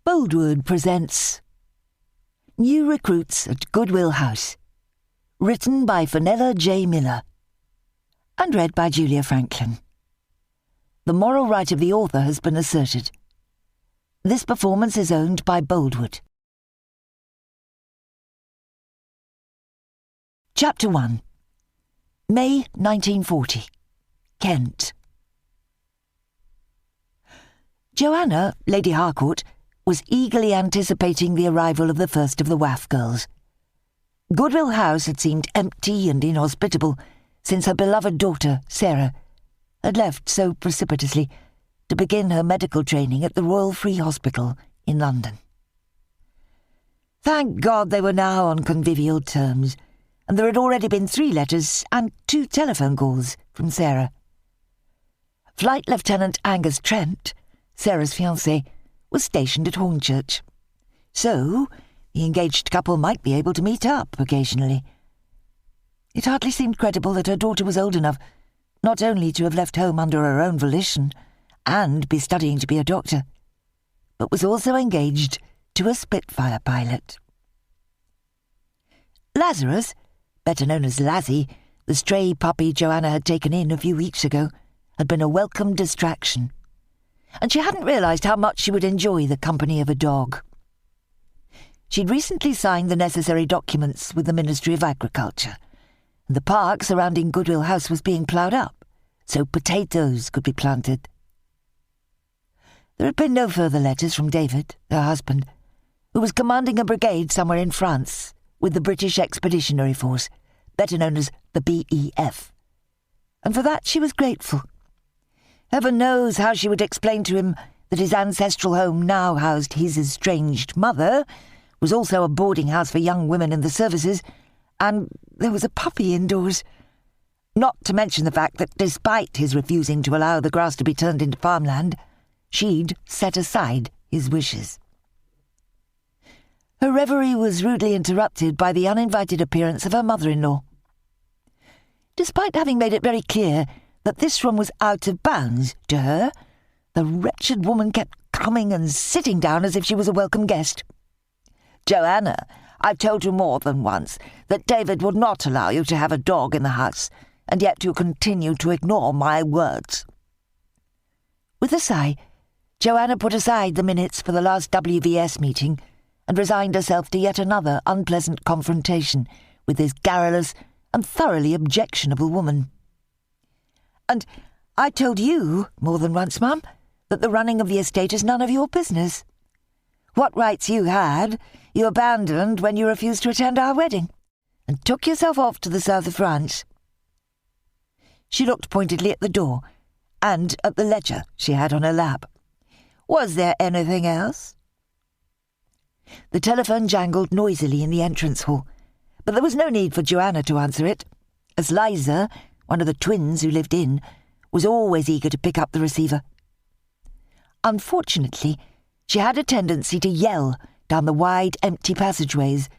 Boldwood presents New Recruits at Goodwill House, written by Fenella J Miller, and read by Julia Franklin. The moral right of the author has been asserted. This performance is owned by Boldwood. Chapter 1. May 1940. Kent. Joanna, Lady Harcourt, was eagerly anticipating the arrival of the first of the WAAF girls. Goodwill House had seemed empty and inhospitable since her beloved daughter, Sarah, had left so precipitously to begin her medical training at the Royal Free Hospital in London. Thank God they were now on convivial terms, and there had already been 3 letters and 2 telephone calls from Sarah. Flight Lieutenant Angus Trent, Sarah's fiancé, was stationed at Hornchurch, so the engaged couple might be able to meet up occasionally. It hardly seemed credible that her daughter was old enough not only to have left home under her own volition and be studying to be a doctor, but was also engaged to a Spitfire pilot. Lazarus, better known as Lazzie, the stray puppy Joanna had taken in a few weeks ago, had been a welcome distraction, and she hadn't realised how much she would enjoy the company of a dog. She'd recently signed the necessary documents with the Ministry of Agriculture, and the park surrounding Goodwill House was being ploughed up, so potatoes could be planted. There had been no further letters from David, her husband, who was commanding a brigade somewhere in France with the British Expeditionary Force, better known as the BEF, and for that she was grateful. Heaven knows how she would explain to him that his ancestral home now housed his estranged mother, was also a boarding house for young women in the services, and there was a puppy indoors. Not to mention the fact that despite his refusing to allow the grass to be turned into farmland, she'd set aside his wishes. Her reverie was rudely interrupted by the uninvited appearance of her mother-in-law. Despite having made it very clear that this room was out of bounds to her, the wretched woman kept coming and sitting down as if she was a welcome guest. "Joanna, I've told you more than once that David would not allow you to have a dog in the house, and yet you continue to ignore my words." With a sigh, Joanna put aside the minutes for the last WVS meeting and resigned herself to yet another unpleasant confrontation with this garrulous and thoroughly objectionable woman. "And I told you more than once, Mum, that the running of the estate is none of your business. What rights you had, you abandoned when you refused to attend our wedding, and took yourself off to the south of France." She looked pointedly at the door, and at the ledger she had on her lap. "Was there anything else?" The telephone jangled noisily in the entrance hall, but there was no need for Joanna to answer it, as Liza, one of the twins who lived in, was always eager to pick up the receiver. Unfortunately, she had a tendency to yell down the wide, empty passageways,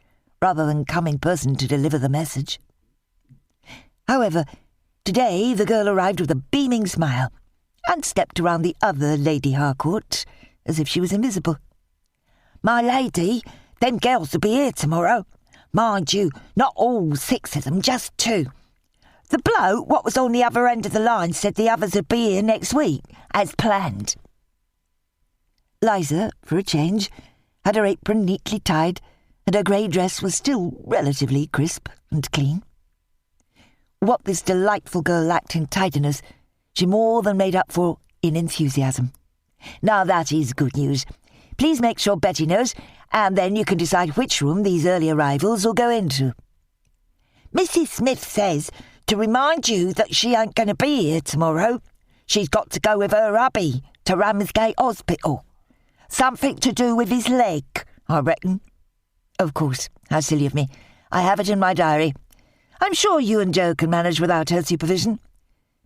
rather than come in person to deliver the message. However, today the girl arrived with a beaming smile, and stepped around the other Lady Harcourt, as if she was invisible. "My lady, them girls will be here tomorrow. Mind you, not all 6 of them, just 2. The bloke what was on the other end of the line said the others would be here next week, as planned." Liza, for a change, had her apron neatly tied, and her grey dress was still relatively crisp and clean. What this delightful girl lacked in tidiness, she more than made up for in enthusiasm. "Now that is good news. Please make sure Betty knows, and then you can decide which room these early arrivals will go into. Mrs. Smith says to remind you that she ain't going to be here tomorrow. She's got to go with her hubby to Ramsgate Hospital. Something to do with his leg, I reckon." "Of course. How silly of me. I have it in my diary. I'm sure you and Joe can manage without her supervision.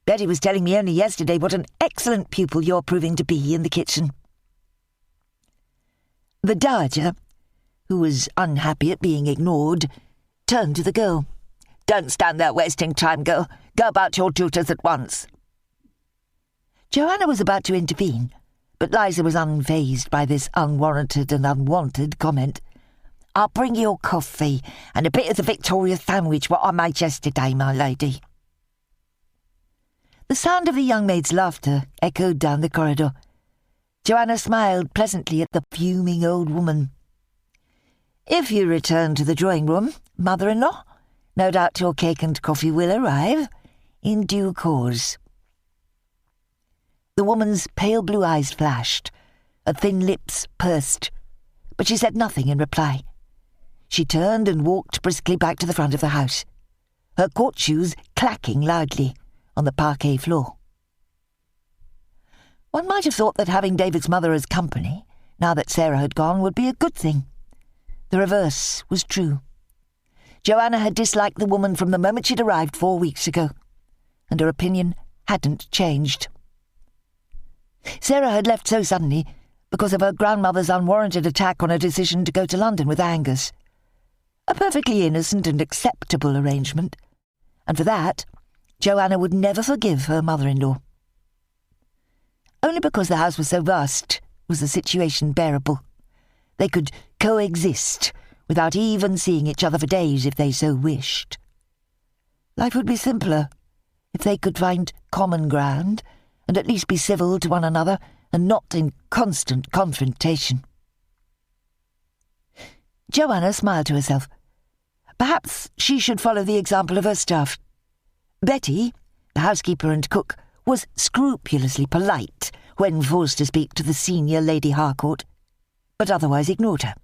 Betty was telling me only yesterday what an excellent pupil you're proving to be in the kitchen." The Dowager, who was unhappy at being ignored, turned to the girl. "Don't stand there wasting time, girl. Go about your duties at once." Joanna was about to intervene, But Liza was unfazed by this unwarranted and unwanted comment. "I'll bring you your coffee and a bit of the Victoria sandwich what I made yesterday, my lady." The sound of the young maid's laughter echoed down the corridor. Joanna smiled pleasantly at the fuming old woman. "If you return to the drawing-room, mother-in-law, no doubt your cake and coffee will arrive in due course." The woman's pale blue eyes flashed, her thin lips pursed, but she said nothing in reply. She turned and walked briskly back to the front of the house, her court shoes clacking loudly on the parquet floor. One might have thought that having David's mother as company, now that Sarah had gone, would be a good thing. The reverse was true. Joanna had disliked the woman from the moment she'd arrived 4 weeks ago, and her opinion hadn't changed. Sarah had left so suddenly because of her grandmother's unwarranted attack on her decision to go to London with Angus. A perfectly innocent and acceptable arrangement, and for that, Joanna would never forgive her mother-in-law. Only because the house was so vast was the situation bearable. They could coexist without even seeing each other for days if they so wished. Life would be simpler if they could find common ground and at least be civil to one another and not in constant confrontation. Joanna smiled to herself. Perhaps she should follow the example of her staff. Betty, the housekeeper and cook, was scrupulously polite when forced to speak to the senior Lady Harcourt, but otherwise ignored her.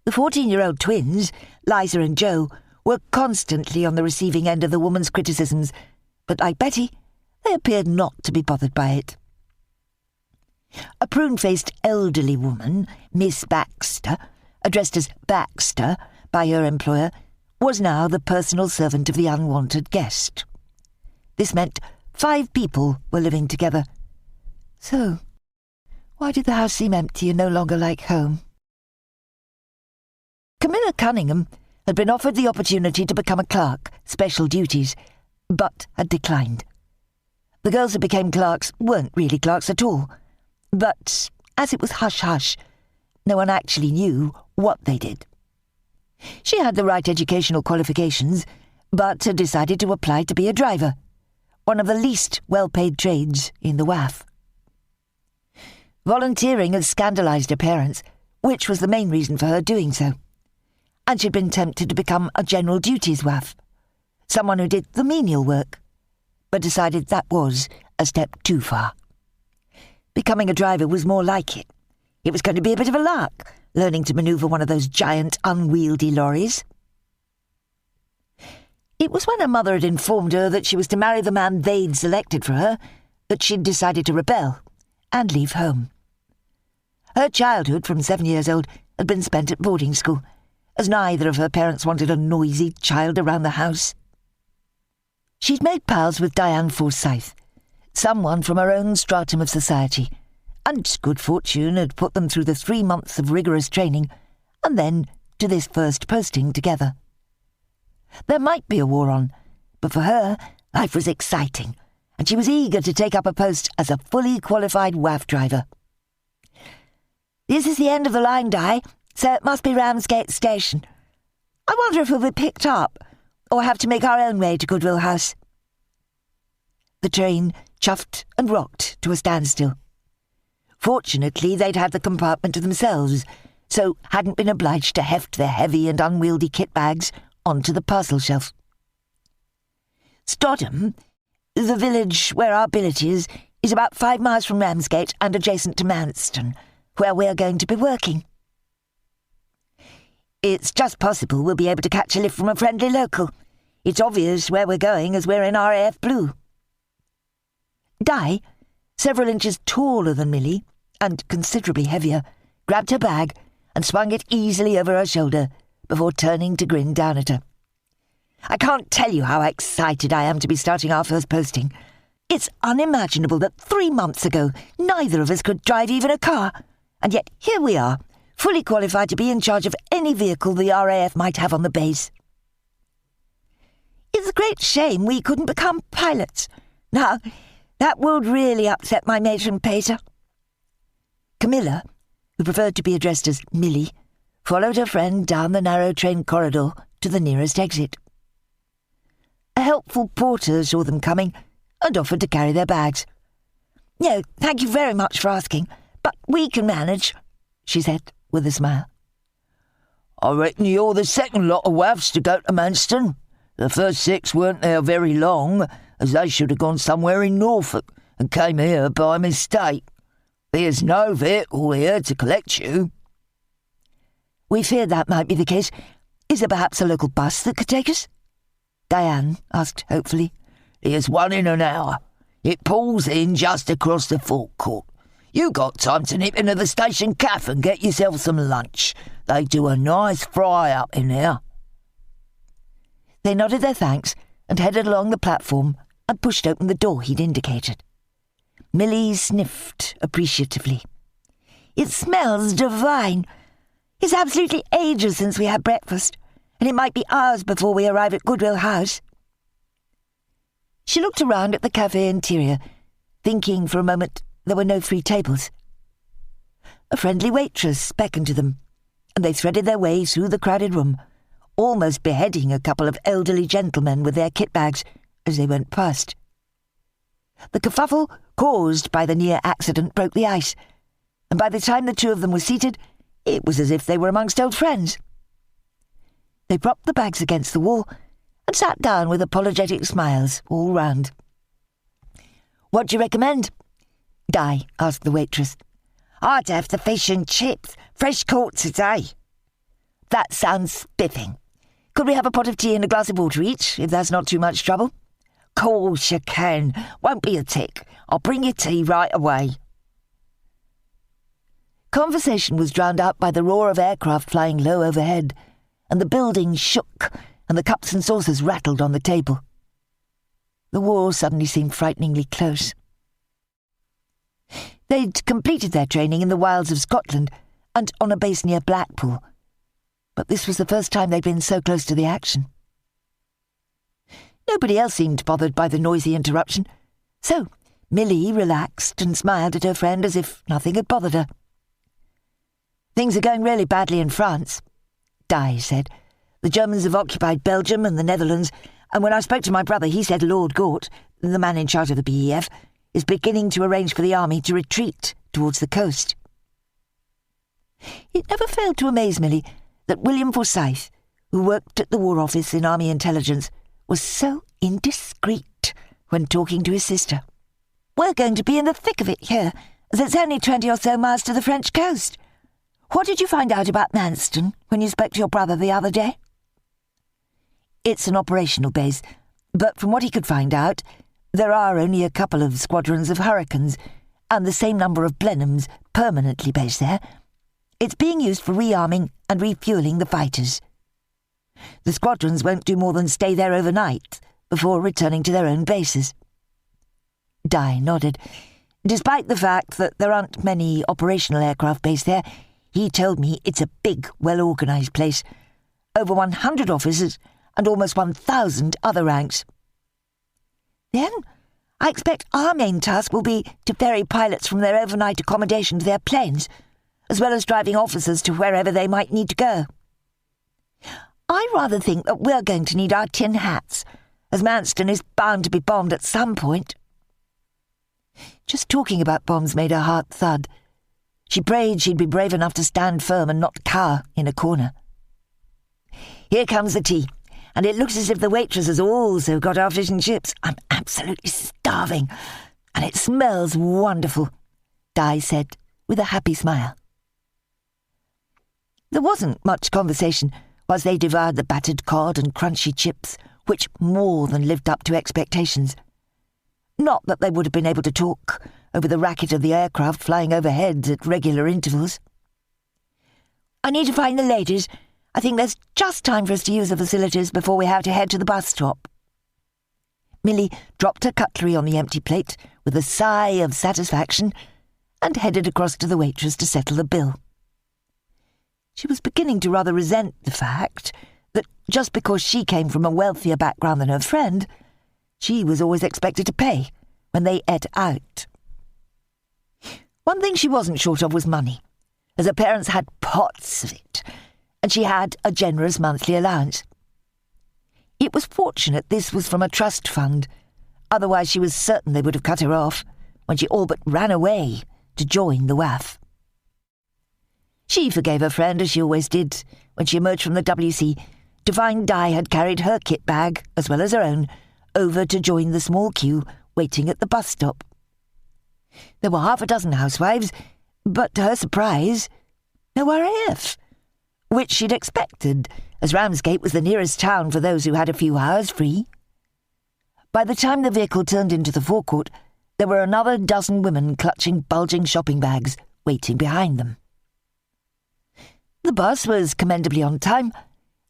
The 14-year-old twins, Liza and Jo, were constantly on the receiving end of the woman's criticisms, but like Betty, they appeared not to be bothered by it. A prune-faced elderly woman, Miss Baxter, addressed as Baxter by her employer, was now the personal servant of the unwanted guest. This meant 5 people were living together. So, why did the house seem empty and no longer like home? Camilla Cunningham had been offered the opportunity to become a clerk, special duties, but had declined. The girls who became clerks weren't really clerks at all, but as it was hush-hush, no one actually knew what they did. She had the right educational qualifications, but had decided to apply to be a driver, one of the least well-paid trades in the WAAF. Volunteering had scandalised her parents, which was the main reason for her doing so, and she'd been tempted to become a general duties WAAF, someone who did the menial work, but decided that was a step too far. Becoming a driver was more like it. It was going to be a bit of a lark, learning to manoeuvre one of those giant, unwieldy lorries. It was when her mother had informed her that she was to marry the man they'd selected for her that she'd decided to rebel and leave home. Her childhood, from 7 years old, had been spent at boarding school, as neither of her parents wanted a noisy child around the house. She'd made pals with Diane Forsyth, someone from her own stratum of society, and good fortune had put them through the 3 months of rigorous training, and then to this first posting together. There might be a war on, but for her, life was exciting, and she was eager to take up a post as a fully qualified WAAF driver. "This is the end of the line, Di, so it must be Ramsgate Station. I wonder if we'll be picked up, or have to make our own way to Goodwill House." The train chuffed and rocked to a standstill. Fortunately, they'd had the compartment to themselves, so hadn't been obliged to heft their heavy and unwieldy kit bags onto the parcel shelf. Stodham, the village where our billet is about 5 miles from Ramsgate and adjacent to Manston, where we're going to be working. It's just possible we'll be able to catch a lift from a friendly local. It's obvious where we're going as we're in RAF blue. Di, several inches taller than Millie, and considerably heavier, grabbed her bag and swung it easily over her shoulder before turning to grin down at her. "I can't tell you how excited I am to be starting our first posting. It's unimaginable that 3 months ago neither of us could drive even a car, and yet here we are, fully qualified to be in charge of any vehicle the RAF might have on the base. It's a great shame we couldn't become pilots. Now, that would really upset my matron pater." Camilla, who preferred to be addressed as Millie, followed her friend down the narrow train corridor to the nearest exit. A helpful porter saw them coming and offered to carry their bags. "No, thank you very much for asking, but we can manage," she said with a smile. "I reckon you're the second lot of WAAFs to go to Manston. The first 6 weren't there very long, as they should have gone somewhere in Norfolk and came here by mistake. There's no vehicle here to collect you." "We feared that might be the case. Is there perhaps a local bus that could take us?" Diane asked hopefully. "There's one in an hour. It pulls in just across the forecourt. You got time to nip into the station cafe and get yourself some lunch. They do a nice fry up in there." They nodded their thanks and headed along the platform and pushed open the door he'd indicated. Millie sniffed appreciatively. "It smells divine. It's absolutely ages since we had breakfast, and it might be hours before we arrive at Goodwill House." She looked around at the cafe interior, thinking for a moment there were no free tables. A friendly waitress beckoned to them, and they threaded their way through the crowded room, almost beheading a couple of elderly gentlemen with their kit bags as they went past. The kerfuffle caused by the near accident broke the ice, and by the time the two of them were seated, it was as if they were amongst old friends. They propped the bags against the wall and sat down with apologetic smiles all round. "What do you recommend?" Di asked the waitress. "I'd have the fish and chips, fresh caught today." "That sounds spiffing. Could we have a pot of tea and a glass of water each, if that's not too much trouble?" "Course you can. Won't be a tick. I'll bring you tea right away." Conversation was drowned out by the roar of aircraft flying low overhead, and the building shook, and the cups and saucers rattled on the table. The war suddenly seemed frighteningly close. They'd completed their training in the wilds of Scotland and on a base near Blackpool, but this was the first time they'd been so close to the action. Nobody else seemed bothered by the noisy interruption, so Millie relaxed and smiled at her friend as if nothing had bothered her. "Things are going really badly in France," Di said. "The Germans have occupied Belgium and the Netherlands, and when I spoke to my brother, he said Lord Gort, the man in charge of the BEF, is beginning to arrange for the army to retreat towards the coast." It never failed to amaze Millie that William Forsyth, who worked at the War Office in Army Intelligence, was so indiscreet when talking to his sister. "We're going to be in the thick of it here, as it's only 20 or so miles to the French coast. What did you find out about Manston when you spoke to your brother the other day?" "It's an operational base, but from what he could find out, there are only a couple of squadrons of Hurricanes and the same number of Blenheims permanently based there. It's being used for rearming and refuelling the fighters. The squadrons won't do more than stay there overnight before returning to their own bases." Di nodded. Despite the fact that there aren't many operational aircraft based there, he told me it's a big, well-organised place. Over 100 officers and almost 1,000 other ranks. "Then I expect our main task will be to ferry pilots from their overnight accommodation to their planes, as well as driving officers to wherever they might need to go. I rather think that we're going to need our tin hats, as Manston is bound to be bombed at some point." Just talking about bombs made her heart thud. She prayed she'd be brave enough to stand firm and not cower in a corner. "Here comes the tea, and it looks as if the waitress has also got our fish and chips. I'm absolutely starving, and it smells wonderful," Di said with a happy smile. There wasn't much conversation whilst they devoured the battered cod and crunchy chips, which more than lived up to expectations. Not that they would have been able to talk over the racket of the aircraft flying overhead at regular intervals. "I need to find the ladies. I think there's just time for us to use the facilities before we have to head to the bus stop." Millie dropped her cutlery on the empty plate with a sigh of satisfaction and headed across to the waitress to settle the bill. She was beginning to rather resent the fact that just because she came from a wealthier background than her friend, she was always expected to pay when they ate out. One thing she wasn't short of was money, as her parents had pots of it, and she had a generous monthly allowance. It was fortunate this was from a trust fund, otherwise she was certain they would have cut her off when she all but ran away to join the WAAF. She forgave her friend, as she always did, when she emerged from the WC to find Di had carried her kit bag, as well as her own, over to join the small queue waiting at the bus stop. There were half a dozen housewives, but to her surprise, no RAF, which she'd expected, as Ramsgate was the nearest town for those who had a few hours free. By the time the vehicle turned into the forecourt, there were another dozen women clutching bulging shopping bags waiting behind them. The bus was commendably on time,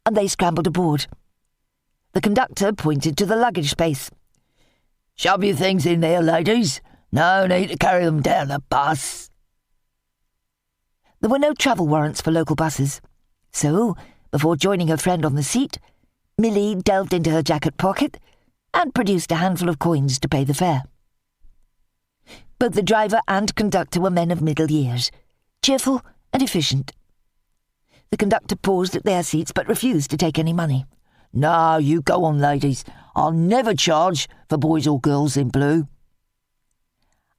and they scrambled aboard. The conductor pointed to the luggage space. "Shove your things in there, ladies. No need to carry them down the bus." There were no travel warrants for local buses, so, before joining her friend on the seat, Millie delved into her jacket pocket and produced a handful of coins to pay the fare. Both the driver and conductor were men of middle years, cheerful and efficient. The conductor paused at their seats but refused to take any money. "No, you go on, ladies. I'll never charge for boys or girls in blue."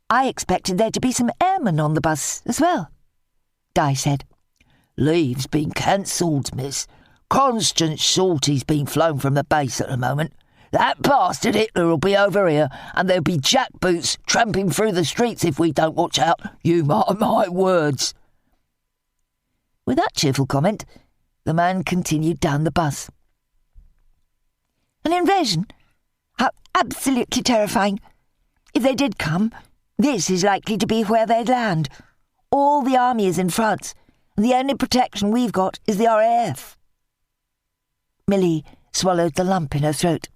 "I expected there to be some airmen on the bus as well," Di said. "Leave's been cancelled, miss. Constant sorties being flown from the base at the moment. That bastard Hitler will be over here, and there'll be jackboots tramping through the streets if we don't watch out. You mark my words." With that cheerful comment, the man continued down the bus. "An invasion? How absolutely terrifying. If they did come, this is likely to be where they'd land. All the army is in France, and the only protection we've got is the RAF." Millie swallowed the lump in her throat.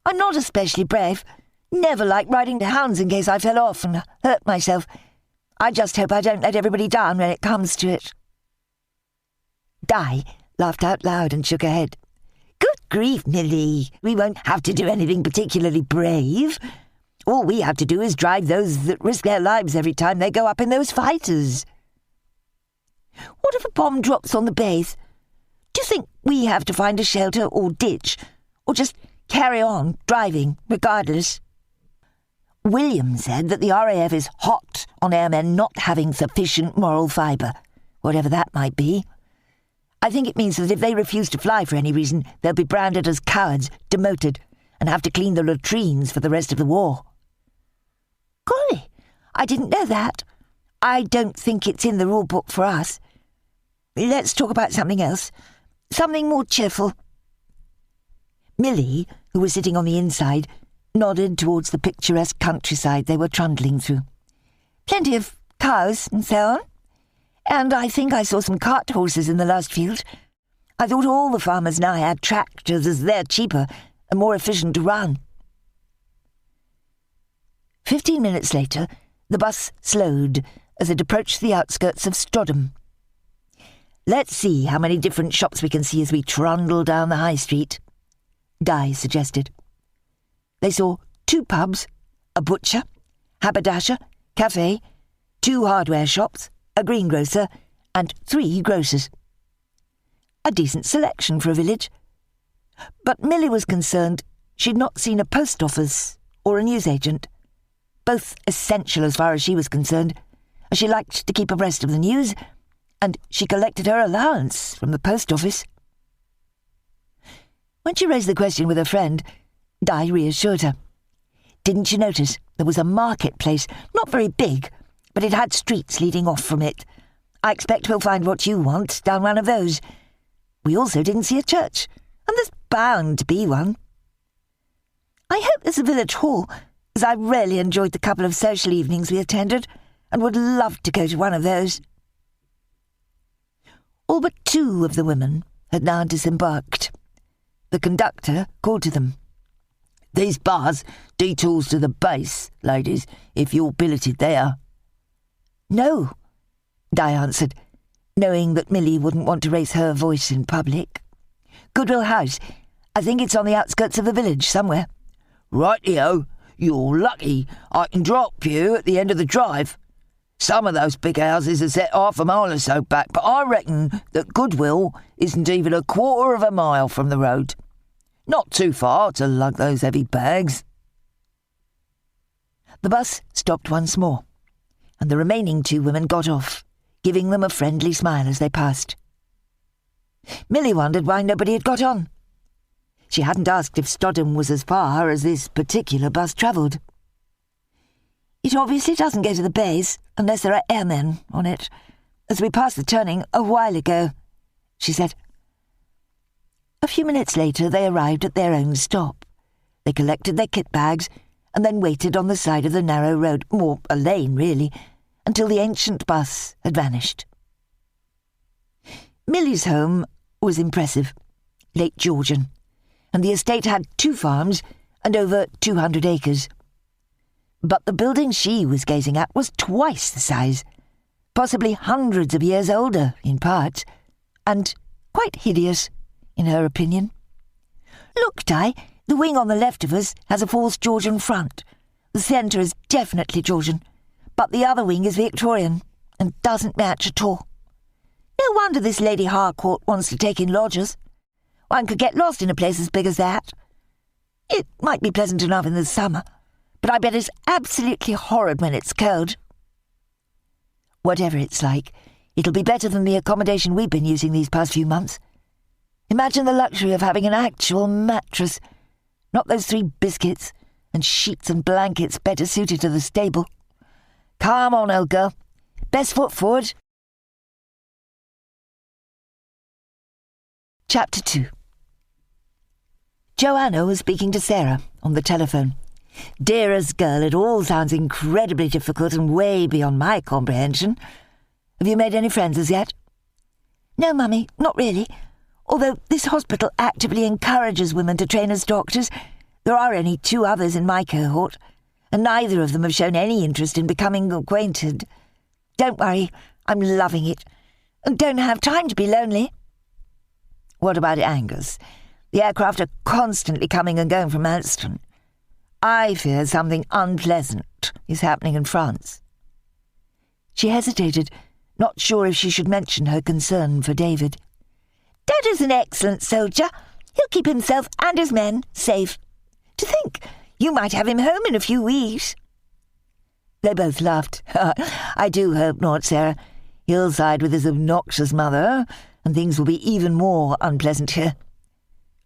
"I'm not especially brave. Never liked riding to hounds in case I fell off and hurt myself. I just hope I don't let everybody down when it comes to it." Di laughed out loud and shook her head. "Good grief, Millie. We won't have to do anything particularly brave. All we have to do is drive those that risk their lives every time they go up in those fighters." "What if a bomb drops on the base? Do you think we have to find a shelter or ditch, or just carry on driving regardless?" William said that the RAF is hot on airmen not having sufficient moral fibre, whatever that might be. "I think it means that if they refuse to fly for any reason, they'll be branded as cowards, demoted, and have to clean the latrines for the rest of the war." "Golly, I didn't know that. I don't think it's in the rule book for us. Let's talk about something else. Something more cheerful." Millie, who was sitting on the inside, nodded towards the picturesque countryside they were trundling through. "Plenty of cows and so on. And I think I saw some cart horses in the last field. I thought all the farmers now had tractors, as they're cheaper and more efficient to run." 15 minutes later, the bus slowed as it approached the outskirts of Stodham. "Let's see how many different shops we can see as we trundle down the high street," Di suggested. They saw 2 pubs, a butcher, haberdasher, cafe, 2 hardware shops, a greengrocer, and 3 grocers. A decent selection for a village. But Millie was concerned she'd not seen a post office or a newsagent, both essential as far as she was concerned, as she liked to keep abreast of the news, and she collected her allowance from the post office. When she raised the question with her friend, Di reassured her. "Didn't you notice there was a marketplace, not very big, but it had streets leading off from it. I expect we'll find what you want down one of those. We also didn't see a church, and there's bound to be one. I hope there's a village hall, as I really enjoyed the couple of social evenings we attended, and would love to go to one of those." All but 2 of the women had now disembarked. The conductor called to them. "These bars detours to the base, ladies, if you're billeted there." "No," Di answered, knowing that Millie wouldn't want to raise her voice in public. "Goodwill House. I think it's on the outskirts of the village somewhere." "Rightio. You're lucky. I can drop you at the end of the drive. Some of those big houses are set half a mile or so back, but I reckon that Goodwill isn't even a quarter of a mile from the road. Not too far to lug those heavy bags." The bus stopped once more, and the remaining 2 women got off, giving them a friendly smile as they passed. Millie wondered why nobody had got on. She hadn't asked if Stodham was as far as this particular bus travelled. "It obviously doesn't go to the base unless there are airmen on it, as we passed the turning a while ago," she said. A few minutes later they arrived at their own stop. They collected their kit bags and then waited on the side of the narrow road, more a lane really, until the ancient bus had vanished. Millie's home was impressive, late Georgian, and the estate had 2 farms and over 200 acres. But the building she was gazing at was twice the size, possibly hundreds of years older in parts, and quite hideous, in her opinion. "Look, Di, the wing on the left of us has a false Georgian front. The centre is definitely Georgian, but the other wing is Victorian and doesn't match at all. No wonder this Lady Harcourt wants to take in lodgers. One could get lost in a place as big as that. It might be pleasant enough in the summer, but I bet it's absolutely horrid when it's cold." "Whatever it's like, it'll be better than the accommodation we've been using these past few months. Imagine the luxury of having an actual mattress, not those 3 biscuits and sheets and blankets better suited to the stable. Come on, old girl. Best foot forward." Chapter 2. Joanna was speaking to Sarah on the telephone. "Dearest girl, it all sounds incredibly difficult and way beyond my comprehension. Have you made any friends as yet?" "No, Mummy, not really. Although this hospital actively encourages women to train as doctors, there are only 2 others in my cohort, and neither of them have shown any interest in becoming acquainted. Don't worry, I'm loving it, and don't have time to be lonely." "What about Angus? The aircraft are constantly coming and going from Manston. I fear something unpleasant is happening in France." She hesitated, not sure if she should mention her concern for David. "Dad is an excellent soldier. He'll keep himself and his men safe. To think, you might have him home in a few weeks." They both laughed. "I do hope not, Sarah. He'll side with his obnoxious mother, and things will be even more unpleasant here.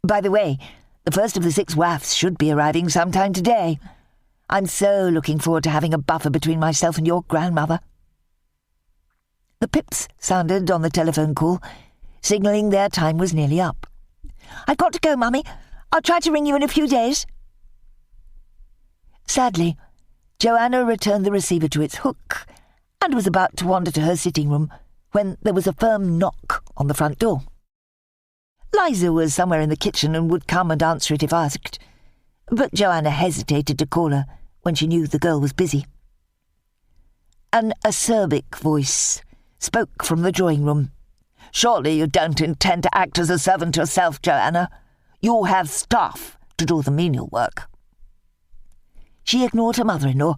By the way, the first of the 6 WAAFs should be arriving sometime today. I'm so looking forward to having a buffer between myself and your grandmother." The pips sounded on the telephone call, signalling their time was nearly up. "I've got to go, Mummy. I'll try to ring you in a few days." Sadly, Joanna returned the receiver to its hook and was about to wander to her sitting room when there was a firm knock on the front door. Liza was somewhere in the kitchen and would come and answer it if asked, but Joanna hesitated to call her when she knew the girl was busy. An acerbic voice spoke from the drawing room. "Surely you don't intend to act as a servant yourself, Joanna. You'll have staff to do the menial work." She ignored her mother-in-law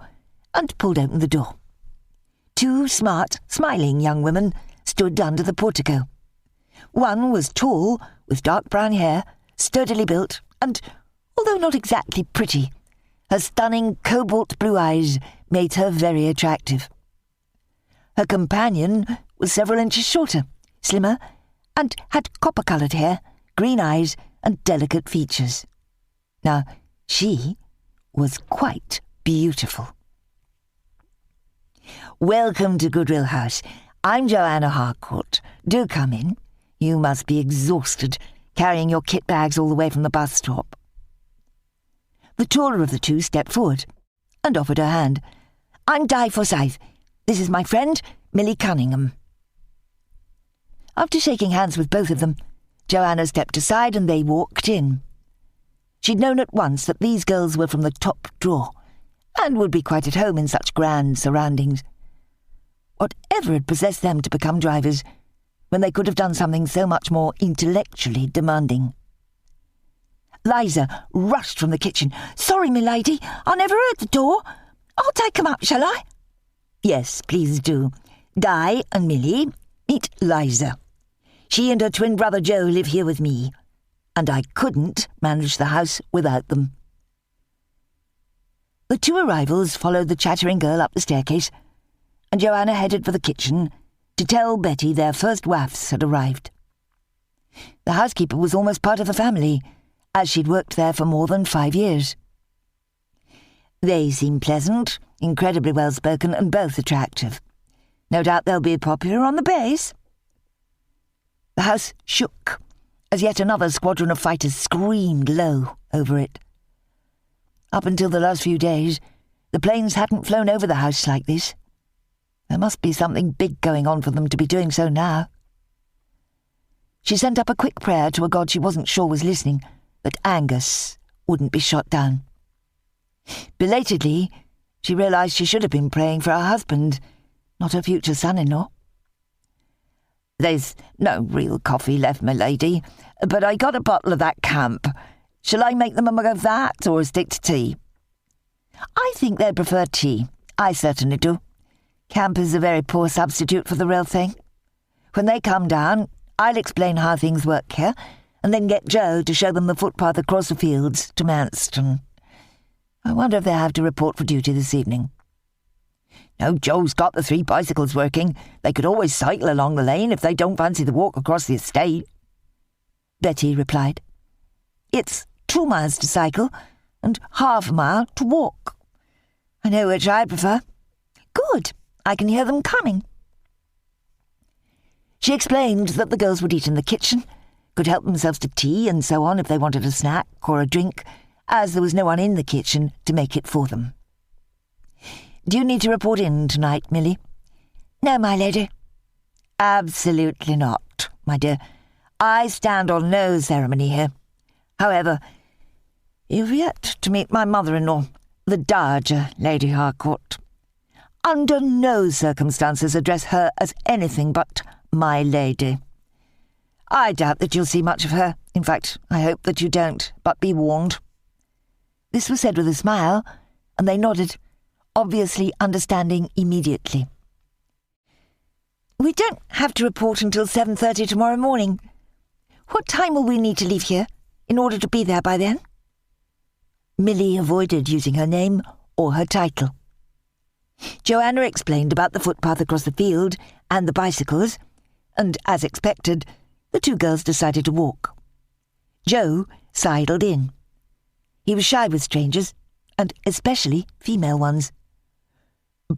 and pulled open the door. 2 smart, smiling young women stood under the portico. One was tall, with dark brown hair, sturdily built, and, although not exactly pretty, her stunning cobalt blue eyes made her very attractive. Her companion was several inches shorter, slimmer, and had copper-coloured hair, green eyes, and delicate features. Now, she was quite beautiful. "Welcome to Goodwill House. I'm Joanna Harcourt. Do come in. You must be exhausted, carrying your kit bags all the way from the bus stop." The taller of the 2 stepped forward and offered her hand. "I'm Di Forsyth. This is my friend, Millie Cunningham." After shaking hands with both of them, Joanna stepped aside and they walked in. She'd known at once that these girls were from the top drawer and would be quite at home in such grand surroundings. Whatever had possessed them to become drivers when they could have done something so much more intellectually demanding? Liza rushed from the kitchen. "Sorry, milady, I never heard the door. I'll take 'em up, shall I?" Yes, please do. Di and Millie, meet Liza. She and her twin brother Joe live here with me, and I couldn't manage the house without them." The two arrivals followed the chattering girl up the staircase, and Joanna headed for the kitchen to tell Betty their first WAAFs had arrived. The housekeeper was almost part of the family, as she'd worked there for more than 5 years. They seem pleasant, incredibly well-spoken, and both attractive. No doubt they'll be popular on the base. The house shook as yet another squadron of fighters screamed low over it. Up until the last few days, the planes hadn't flown over the house like this. There must be something big going on for them to be doing so now. She sent up a quick prayer to a god she wasn't sure was listening, that Angus wouldn't be shot down. Belatedly, she realised she should have been praying for her husband, not her future son-in-law. "There's no real coffee left, my lady, but I got a bottle of that camp. Shall I make them a mug of that, or stick to tea?" "I think they'd prefer tea. I certainly do. Camp is a very poor substitute for the real thing. When they come down, I'll explain how things work here, and then get Joe to show them the footpath across the fields to Manston. I wonder if they have to report for duty this evening." "No, Joe's got the 3 bicycles working. They could always cycle along the lane if they don't fancy the walk across the estate," Betty replied. "It's 2 miles to cycle and half a mile to walk. I know which I prefer." "Good. I can hear them coming." She explained that the girls would eat in the kitchen, could help themselves to tea and so on if they wanted a snack or a drink, as there was no one in the kitchen to make it for them. "Do you need to report in tonight, Millie?" "No, my lady." "Absolutely not, my dear. I stand on no ceremony here. However, you've yet to meet my mother-in-law, the Dowager Lady Harcourt. Under no circumstances address her as anything but my lady. I doubt that you'll see much of her. In fact, I hope that you don't, but be warned." This was said with a smile, and they nodded, obviously understanding immediately. "We don't have to report until 7:30 tomorrow morning. What time will we need to leave here in order to be there by then?" Millie avoided using her name or her title. Joanna explained about the footpath across the field and the bicycles, and, as expected, the 2 girls decided to walk. Joe sidled in. He was shy with strangers, and especially female ones.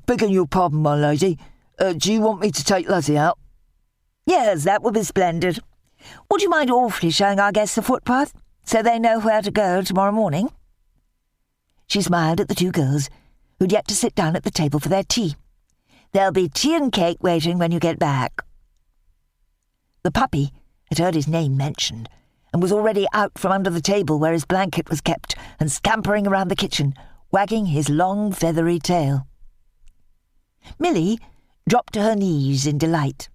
"Begging your pardon, my lady, do you want me to take Lizzie out?" "Yes, that would be splendid. Would you mind awfully showing our guests the footpath, so they know where to go tomorrow morning?" She smiled at the 2 girls, who'd yet to sit down at the table for their tea. "There'll be tea and cake waiting when you get back." The puppy had heard his name mentioned, and was already out from under the table where his blanket was kept and scampering around the kitchen, wagging his long feathery tail. Millie dropped to her knees in delight.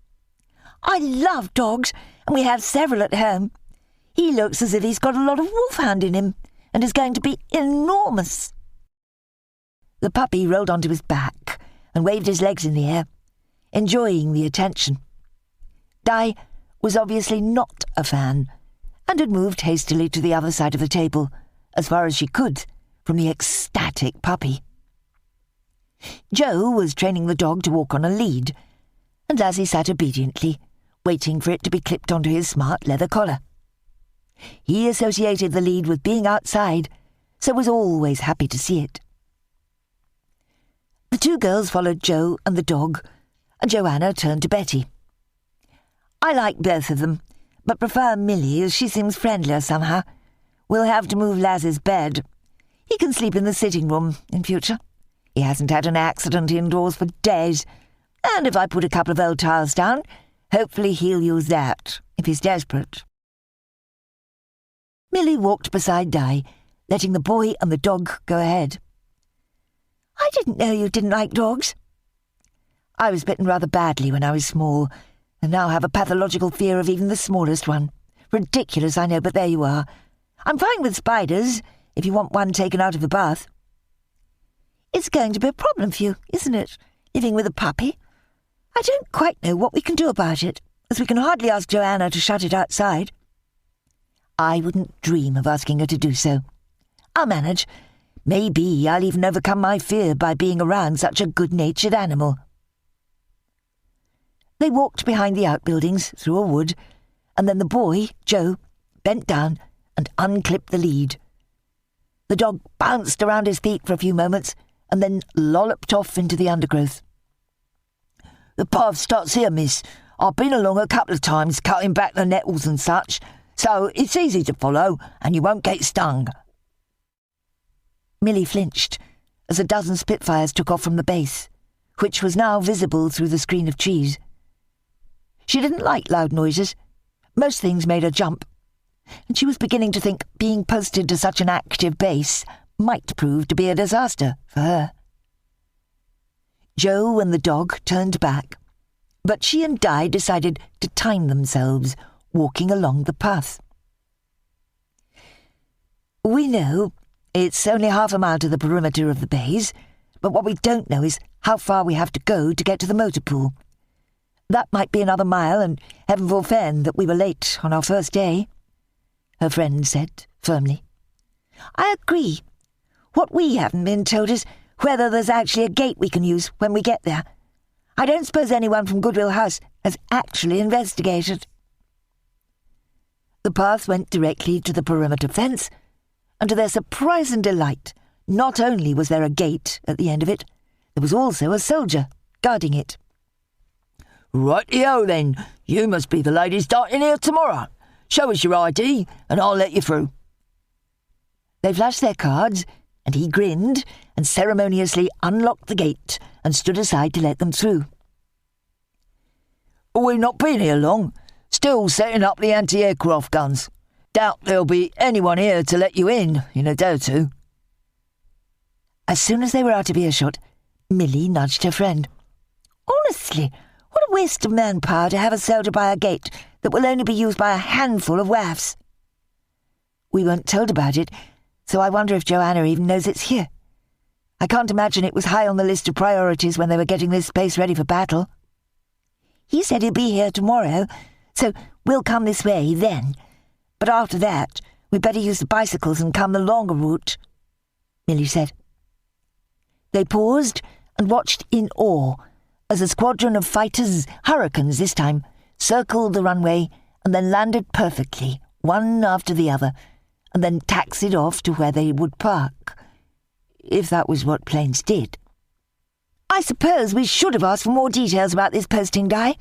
"I love dogs, and we have several at home. He looks as if he's got a lot of wolfhound in him, and is going to be enormous." The puppy rolled onto his back and waved his legs in the air, enjoying the attention. Di was obviously not a fan, and had moved hastily to the other side of the table, as far as she could from the ecstatic puppy. Joe was training the dog to walk on a lead, and Lizzie sat obediently, waiting for it to be clipped onto his smart leather collar. He associated the lead with being outside, so was always happy to see it. The 2 girls followed Joe and the dog, and Joanna turned to Betty. "I like both of them, but prefer Millie, as she seems friendlier somehow. We'll have to move Laz's bed. He can sleep in the sitting room in future. He hasn't had an accident indoors for days, and if I put a couple of old tiles down, hopefully he'll use that, if he's desperate." Millie walked beside Di, letting the boy and the dog go ahead. "I didn't know you didn't like dogs." "I was bitten rather badly when I was small, and now have a pathological fear of even the smallest one. Ridiculous, I know, but there you are. I'm fine with spiders, if you want one taken out of the bath." "It's going to be a problem for you, isn't it, living with a puppy. I don't quite know what we can do about it, as we can hardly ask Joanna to shut it outside." "I wouldn't dream of asking her to do so. I'll manage. Maybe I'll even overcome my fear by being around such a good-natured animal." They walked behind the outbuildings through a wood, and then the boy, Joe, bent down and unclipped the lead. The dog bounced around his feet for a few moments and then lolloped off into the undergrowth. "The path starts here, miss. I've been along a couple of times cutting back the nettles and such, so it's easy to follow and you won't get stung." Millie flinched as a dozen Spitfires took off from the base, which was now visible through the screen of trees. She didn't like loud noises. Most things made her jump, and she was beginning to think being posted to such an active base might prove to be a disaster for her. Joe and the dog turned back, but she and Di decided to time themselves walking along the path. "We know it's only half a mile to the perimeter of the bays, but what we don't know is how far we have to go to get to the motor pool. That might be another mile, and heaven forfend that we were late on our first day," her friend said firmly. "I agree. What we haven't been told is whether there's actually a gate we can use when we get there. I don't suppose anyone from Goodwill House has actually investigated." The path went directly to the perimeter fence, and to their surprise and delight, not only was there a gate at the end of it, there was also a soldier guarding it. "Right-o then, you must be the lady starting here tomorrow. Show us your ID and I'll let you through." They flashed their cards, and he grinned and ceremoniously unlocked the gate and stood aside to let them through. "We've not been here long. Still setting up the anti-aircraft guns. Doubt there'll be anyone here to let you in a day or two." As soon as they were out of earshot, Millie nudged her friend. "Honestly, what a waste of manpower to have a soldier by a gate that will only be used by a handful of WAAFs." "We weren't told about it, so I wonder if Joanna even knows it's here. I can't imagine it was high on the list of priorities when they were getting this space ready for battle." "He said he'll be here tomorrow, so we'll come this way then. But after that, we'd better use the bicycles and come the longer route," Millie said. They paused and watched in awe as a squadron of fighters, Hurricanes this time, circled the runway and then landed perfectly, one after the other, and then taxied off to where they would park, if that was what planes did. "I suppose we should have asked for more details about this posting, Di.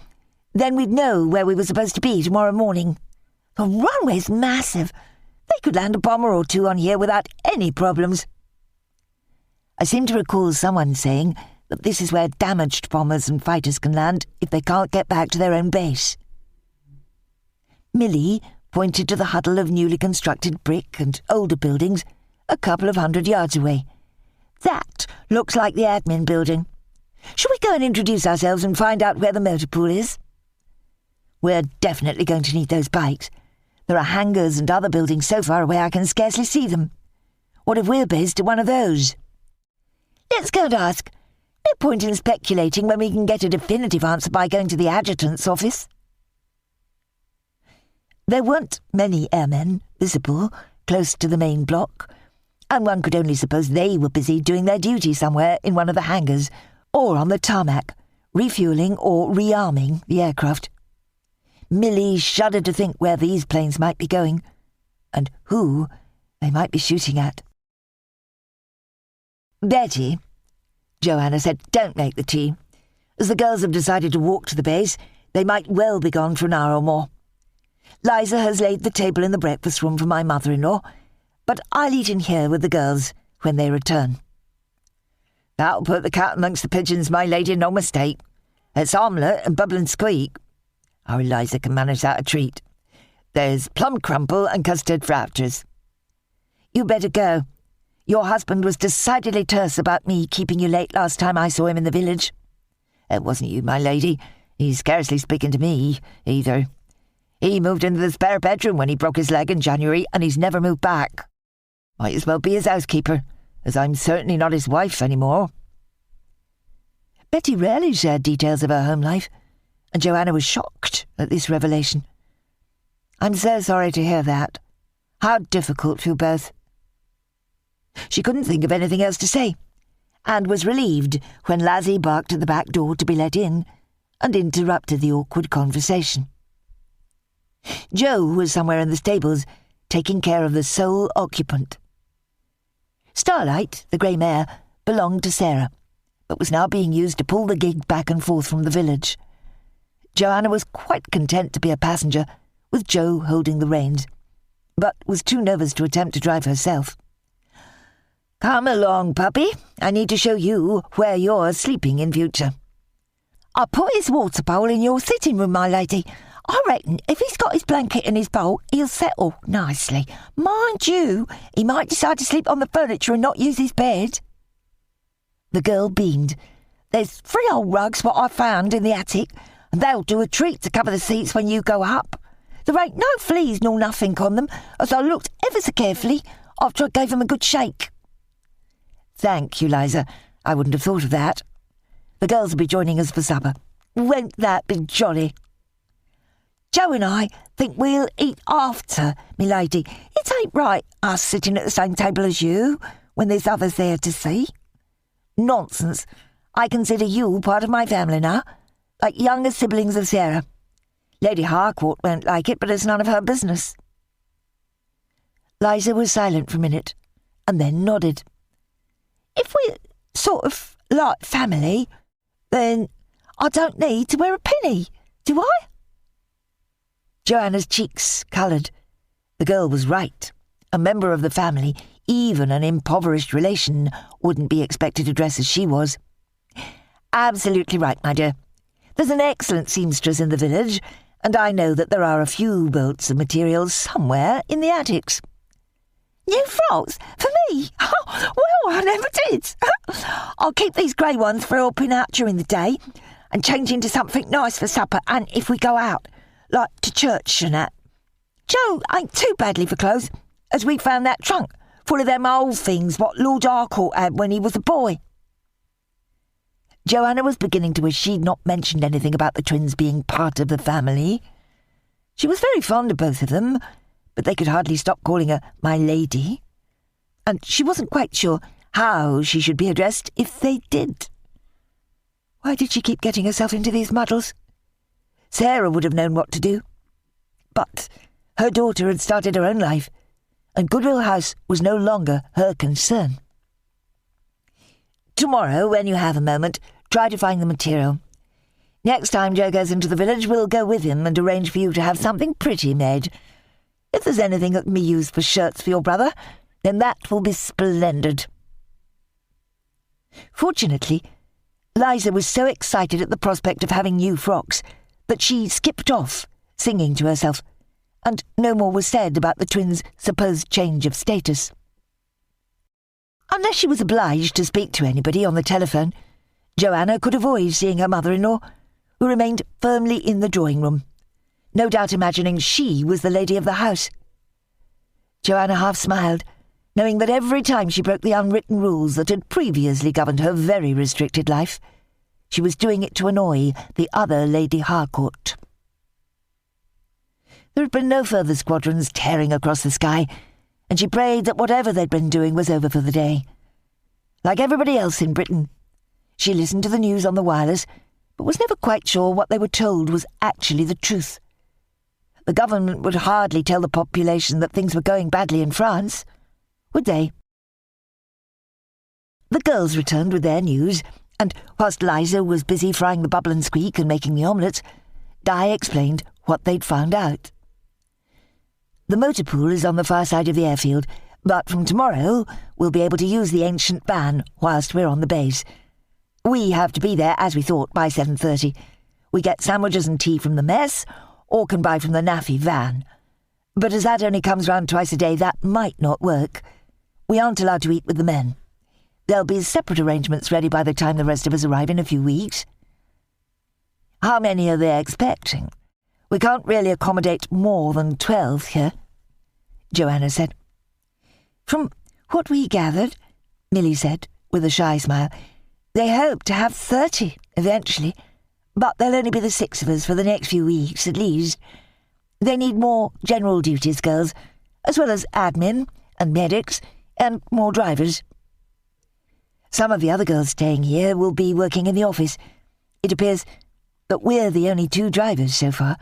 Then we'd know where we were supposed to be tomorrow morning. The runway's massive. They could land a bomber or two on here without any problems." I seem to recall someone saying that this is where damaged bombers and fighters can land if they can't get back to their own base. Millie pointed to the huddle of newly constructed brick and older buildings a couple of 100 yards away. "That looks like the admin building. Shall we go and introduce ourselves and find out where the motor pool is?" "We're definitely going to need those bikes. There are hangars and other buildings so far away I can scarcely see them. What if we're based at one of those?" "Let's go and ask. No point in speculating when we can get a definitive answer by going to the adjutant's office." There weren't many airmen visible close to the main block, and one could only suppose they were busy doing their duty somewhere in one of the hangars or on the tarmac, refuelling or rearming the aircraft. Millie shuddered to think where these planes might be going, and who they might be shooting at. "Betty," Joanna said, "don't make the tea. As the girls have decided to walk to the base, they might well be gone for an hour or more. Liza has laid the table in the breakfast room for my mother-in-law, but I'll eat in here with the girls when they return." "That'll put the cat amongst the pigeons, my lady, no mistake. It's omelette and bubble and squeak. Our Liza can manage that a treat. There's plum crumble and custard for afters. You better go. Your husband was decidedly terse about me keeping you late last time I saw him in the village. It wasn't you, my lady. He's scarcely speaking to me, either. He moved into the spare bedroom when he broke his leg in January, and he's never moved back. Might as well be his housekeeper, as I'm certainly not his wife any more." Betty rarely shared details of her home life, and Joanna was shocked at this revelation. "I'm so sorry to hear that. How difficult for you both." She couldn't think of anything else to say, and was relieved when Lizzie barked at the back door to be let in and interrupted the awkward conversation. Joe was somewhere in the stables, taking care of the sole occupant. Starlight, the grey mare, belonged to Sarah, but was now being used to pull the gig back and forth from the village. Joanna was quite content to be a passenger, with Joe holding the reins, but was too nervous to attempt to drive herself. "Come along, puppy. I need to show you where you're sleeping in future." "I put his water bowl in your sitting room, my lady. I reckon if he's got his blanket and his bowl, he'll settle nicely. Mind you, he might decide to sleep on the furniture and not use his bed." The girl beamed. "There's 3 old rugs what I found in the attic, and they'll do a treat to cover the seats when you go up. There ain't no fleas nor nothing on them, as I looked ever so carefully after I gave them a good shake." "Thank you, Liza. I wouldn't have thought of that. The girls will be joining us for supper. Won't that be jolly?" "Joe and I think we'll eat after, me lady. It ain't right, us sitting at the same table as you, when there's others there to see." "Nonsense. I consider you part of my family now, like younger siblings of Sarah. Lady Harcourt won't like it, but it's none of her business." Liza was silent for a minute, and then nodded. "If we're sort of like family, then I don't need to wear a penny, do I?" Joanna's cheeks coloured. The girl was right. A member of the family, even an impoverished relation, wouldn't be expected to dress as she was. "Absolutely right, my dear. There's an excellent seamstress in the village, and I know that there are a few bolts of materials somewhere in the attics." "New frocks? For me? Oh, well, I never did. I'll keep these grey ones for helping out during the day, and change into something nice for supper and if we go out, like to church and that. Joe ain't too badly for clothes, as we found that trunk full of them old things what Lord Harcourt had when he was a boy." Joanna was beginning to wish she'd not mentioned anything about the twins being part of the family. She was very fond of both of them, but they could hardly stop calling her my lady, and she wasn't quite sure how she should be addressed if they did. Why did she keep getting herself into these muddles? Sarah would have known what to do. But her daughter had started her own life, and Goodwill House was no longer her concern. "Tomorrow, when you have a moment, try to find the material. Next time Joe goes into the village, we'll go with him and arrange for you to have something pretty made. If there's anything that can be used for shirts for your brother, then that will be splendid." Fortunately, Liza was so excited at the prospect of having new frocks that she skipped off, singing to herself, and no more was said about the twins' supposed change of status. Unless she was obliged to speak to anybody on the telephone, Joanna could avoid seeing her mother-in-law, who remained firmly in the drawing-room, no doubt imagining she was the lady of the house. Joanna half smiled, knowing that every time she broke the unwritten rules that had previously governed her very restricted life, she was doing it to annoy the other Lady Harcourt. There had been no further squadrons tearing across the sky, and she prayed that whatever they'd been doing was over for the day. Like everybody else in Britain, she listened to the news on the wireless, but was never quite sure what they were told was actually the truth. The government would hardly tell the population that things were going badly in France, would they? The girls returned with their news, and whilst Liza was busy frying the bubble and squeak and making the omelettes, Di explained what they'd found out. "The motor pool is on the far side of the airfield, but from tomorrow we'll be able to use the ancient van whilst we're on the base. We have to be there, as we thought, by 7:30. We get sandwiches and tea from the mess, or can buy from the naffy van. But as that only comes round twice a day, that might not work. We aren't allowed to eat with the men. There'll be separate arrangements ready by the time the rest of us arrive in a few weeks." "How many are they expecting? We can't really accommodate more than 12 here," Joanna said. "From what we gathered," Millie said, with a shy smile, They hope to have 30 eventually, but there'll only be the 6 of us for the next few weeks at least. They need more general duties, girls, as well as admin and medics and more drivers. Some of the other girls staying here will be working in the office. It appears that we're the only 2 drivers so far.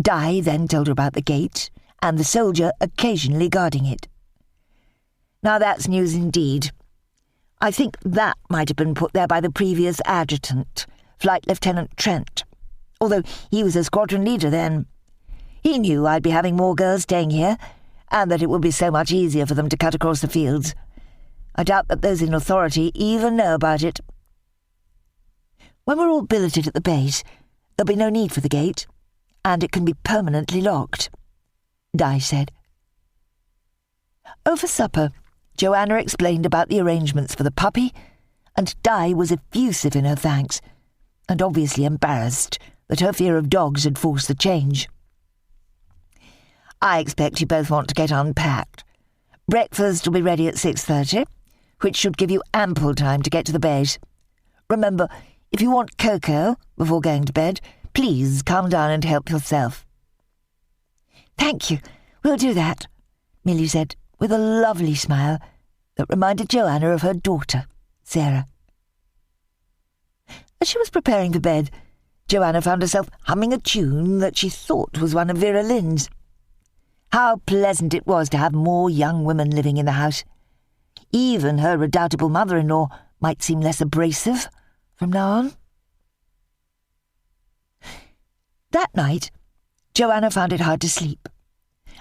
Di then told her about the gate and the soldier occasionally guarding it. Now that's news indeed. I think that might have been put there by the previous adjutant, Flight Lieutenant Trent, although he was a squadron leader then. He knew I'd be having more girls staying here, and that it would be so much easier for them to cut across the fields. I doubt that those in authority even know about it. When we're all billeted at the base, there'll be no need for the gate, and it can be permanently locked, Di said. Over supper, Joanna explained about the arrangements for the puppy, and Di was effusive in her thanks, and obviously embarrassed that her fear of dogs had forced the change. I expect you both want to get unpacked. Breakfast will be ready at 6:30, which should give you ample time to get to the base. Remember, if you want cocoa before going to bed, please come down and help yourself. Thank you, we'll do that, Millie said, with a lovely smile that reminded Joanna of her daughter, Sarah. As she was preparing for bed, Joanna found herself humming a tune that she thought was one of Vera Lynn's. How pleasant it was to have more young women living in the house. Even her redoubtable mother-in-law might seem less abrasive from now on. That night, Joanna found it hard to sleep,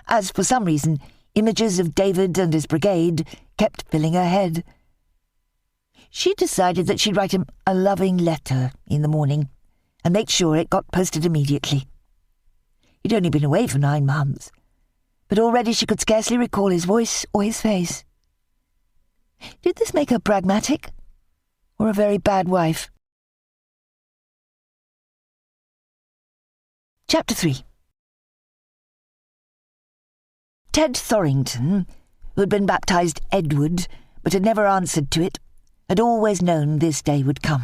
as for some reason images of David and his brigade kept filling her head. She decided that she'd write him a loving letter in the morning and make sure it got posted immediately. He'd only been away for 9 months, but already she could scarcely recall his voice or his face. Did this make her pragmatic, or a very bad wife? Chapter 3. Ted Thorrington, who had been baptised Edward but had never answered to it, had always known this day would come.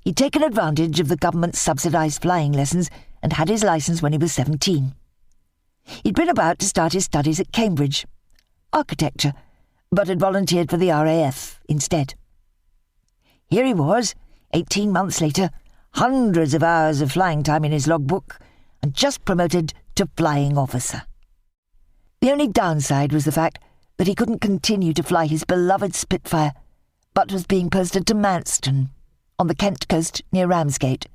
He'd taken advantage of the government's subsidised flying lessons and had his licence when he was 17. He'd been about to start his studies at Cambridge, architecture, but had volunteered for the RAF instead. Here he was, 18 months later, hundreds of hours of flying time in his logbook, and just promoted to flying officer. The only downside was the fact that he couldn't continue to fly his beloved Spitfire, but was being posted to Manston, on the Kent coast near Ramsgate,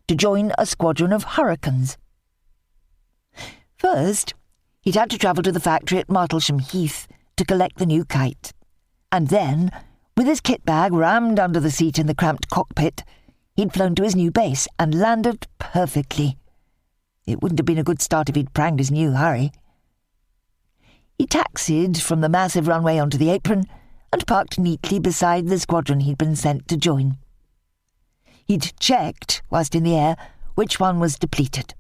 to join a squadron of Hurricanes. First, he'd had to travel to the factory at Martlesham Heath to collect the new kite, and then, with his kit bag rammed under the seat in the cramped cockpit, he'd flown to his new base and landed perfectly. It wouldn't have been a good start if he'd pranged his new hurry. He taxied from the massive runway onto the apron and parked neatly beside the squadron he'd been sent to join. He'd checked, whilst in the air, which one was depleted,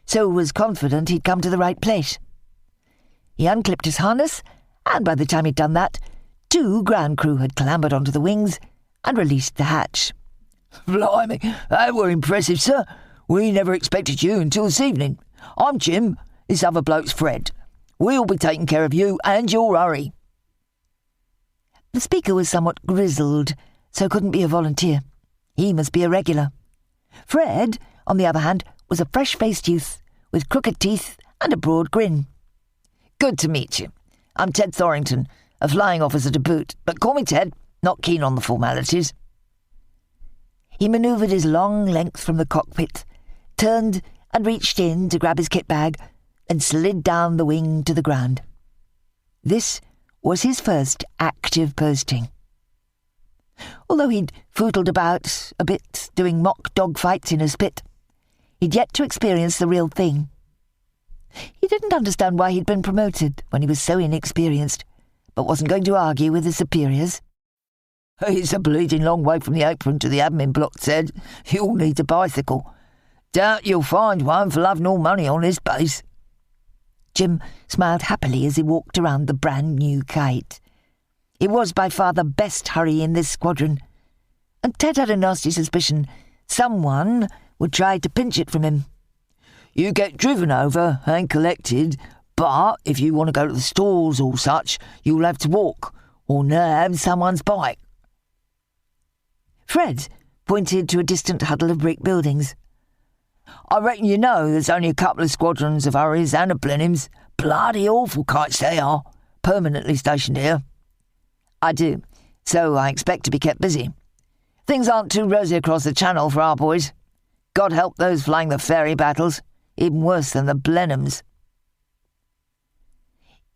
so was confident he'd come to the right place. He unclipped his harness, and by the time he'd done that, 2 ground crew had clambered onto the wings and released the hatch. Blimey, they were impressive, sir. We never expected you until this evening. I'm Jim, this other bloke's Fred. We'll be taking care of you and your hurry. The speaker was somewhat grizzled, so couldn't be a volunteer. He must be a regular. Fred, on the other hand, was a fresh-faced youth, with crooked teeth and a broad grin. Good to meet you. I'm Ted Thorrington, a flying officer to boot, but call me Ted, not keen on the formalities. He manoeuvred his long length from the cockpit, turned and reached in to grab his kit bag, and slid down the wing to the ground. This was his first active posting. Although he'd footled about a bit doing mock dogfights in a spit, he'd yet to experience the real thing. He didn't understand why he'd been promoted when he was so inexperienced, but wasn't going to argue with his superiors. It's a bleeding long way from the apron to the admin block, Ted. You'll need a bicycle. Doubt you'll find one for love nor money on this base. Jim smiled happily as he walked around the brand-new kite. It was by far the best hurry in this squadron, and Ted had a nasty suspicion someone would try to pinch it from him. You get driven over and collected, but if you want to go to the stores or such, you'll have to walk or nab someone's bike. Fred pointed to a distant huddle of brick buildings. I reckon you know there's only a couple of squadrons of hurries and of Blenheims. Bloody awful kites they are, permanently stationed here. I do, so I expect to be kept busy. Things aren't too rosy across the channel for our boys. God help those flying the ferry battles, even worse than the Blenheims.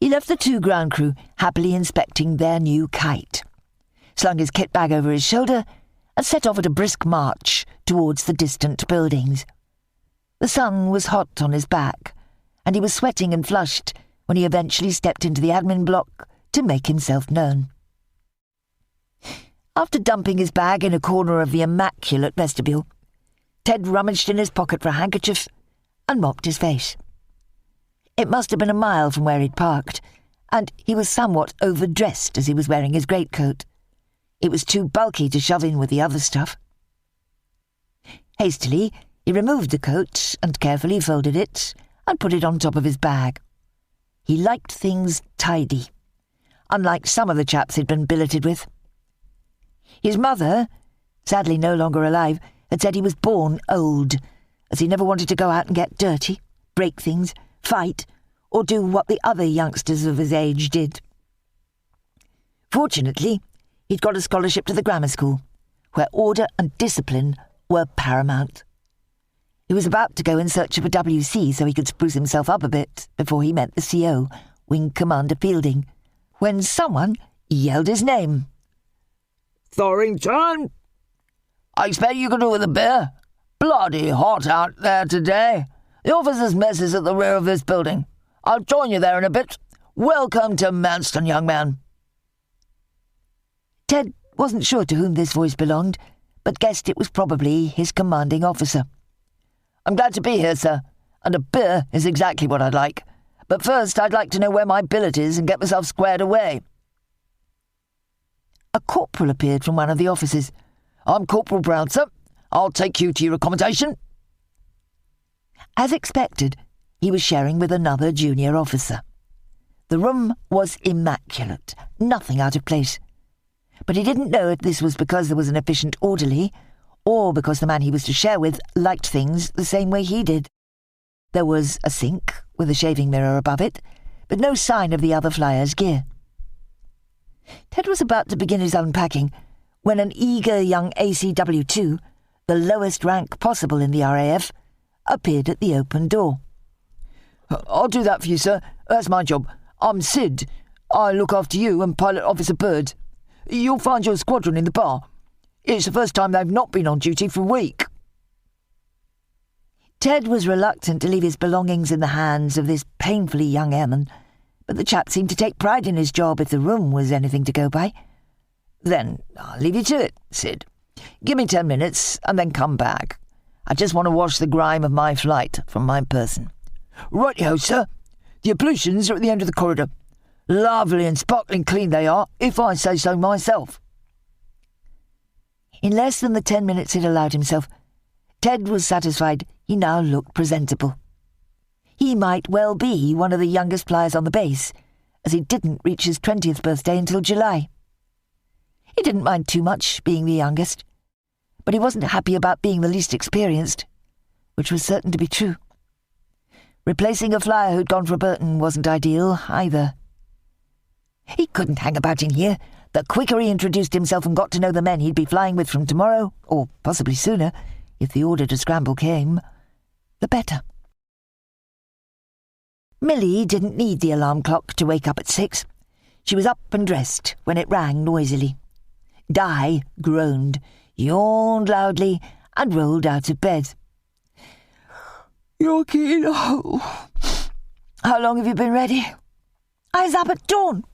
He left the 2 ground crew happily inspecting their new kite, slung his kit bag over his shoulder, and set off at a brisk march towards the distant buildings. The sun was hot on his back, and he was sweating and flushed when he eventually stepped into the admin block to make himself known. After dumping his bag in a corner of the immaculate vestibule, Ted rummaged in his pocket for a handkerchief and mopped his face. It must have been a mile from where he'd parked, and he was somewhat overdressed as he was wearing his greatcoat. It was too bulky to shove in with the other stuff. Hastily, he removed the coat and carefully folded it and put it on top of his bag. He liked things tidy, unlike some of the chaps he'd been billeted with. His mother, sadly no longer alive, had said he was born old, as he never wanted to go out and get dirty, break things, fight, or do what the other youngsters of his age did. Fortunately, he'd got a scholarship to the grammar school, where order and discipline were paramount. He was about to go in search of a WC so he could spruce himself up a bit before he met the CO, Wing Commander Fielding, when someone yelled his name. Thorrington? I expect you can do with a beer. Bloody hot out there today. The officers' mess is at the rear of this building. I'll join you there in a bit. Welcome to Manston, young man. Ted wasn't sure to whom this voice belonged, but guessed it was probably his commanding officer. I'm glad to be here, sir, and a beer is exactly what I'd like. But first I'd like to know where my billet is and get myself squared away. A corporal appeared from one of the offices. I'm Corporal Brown, sir. I'll take you to your accommodation. As expected, he was sharing with another junior officer. The room was immaculate, nothing out of place. But he didn't know if this was because there was an efficient orderly, or because the man he was to share with liked things the same way he did. There was a sink with a shaving mirror above it, but no sign of the other flyer's gear. Ted was about to begin his unpacking when an eager young ACW2, the lowest rank possible in the RAF, appeared at the open door. I'll do that for you, sir. That's my job. I'm Sid. I look after you and Pilot Officer Bird. You'll find your squadron in the bar. It's the first time they've not been on duty for a week. Ted was reluctant to leave his belongings in the hands of this painfully young airman, but the chap seemed to take pride in his job if the room was anything to go by. Then I'll leave you to it, Sid. Give me 10 minutes and then come back. I just want to wash the grime of my flight from my person. Righty-ho, sir. The ablutions are at the end of the corridor. Lovely and sparkling clean they are, if I say so myself. In less than the 10 minutes he'd allowed himself, Ted was satisfied he now looked presentable. He might well be one of the youngest flyers on the base, as he didn't reach his 20th birthday until July. He didn't mind too much being the youngest, but he wasn't happy about being the least experienced, which was certain to be true. Replacing a flyer who'd gone for Burton wasn't ideal either. He couldn't hang about in here. The quicker he introduced himself and got to know the men he'd be flying with from tomorrow, or possibly sooner, if the order to scramble came, the better. Millie didn't need the alarm clock to wake up at 6. She was up and dressed when it rang noisily. Di groaned, yawned loudly, and rolled out of bed. You're keen. Oh. How long have you been ready? I was up at dawn.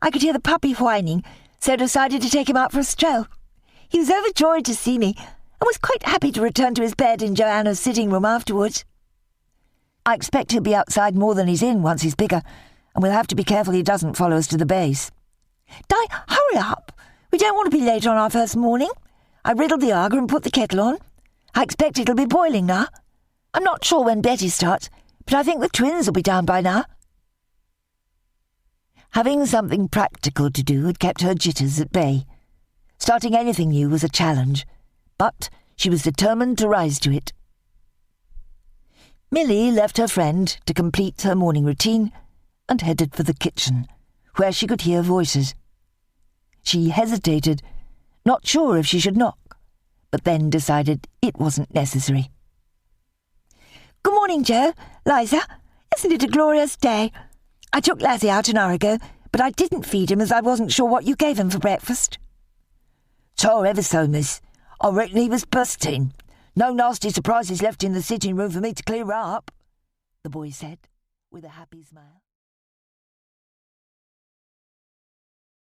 I could hear the puppy whining, so decided to take him out for a stroll. He was overjoyed to see me, and was quite happy to return to his bed in Joanna's sitting room afterwards. I expect he'll be outside more than he's in once he's bigger, and we'll have to be careful he doesn't follow us to the base. Di, hurry up. We don't want to be late on our first morning. I riddled the Aga and put the kettle on. I expect it'll be boiling now. I'm not sure when Betty starts, but I think the twins will be down by now. Having something practical to do had kept her jitters at bay. Starting anything new was a challenge, but she was determined to rise to it. Millie left her friend to complete her morning routine and headed for the kitchen, where she could hear voices. She hesitated, not sure if she should knock, but then decided it wasn't necessary. "Good morning, Joe. Liza, isn't it a glorious day? I took Lassie out an hour ago, but I didn't feed him as I wasn't sure what you gave him for breakfast." "So ever so, miss. I reckon he was bursting. No nasty surprises left in the sitting room for me to clear up," the boy said, with a happy smile.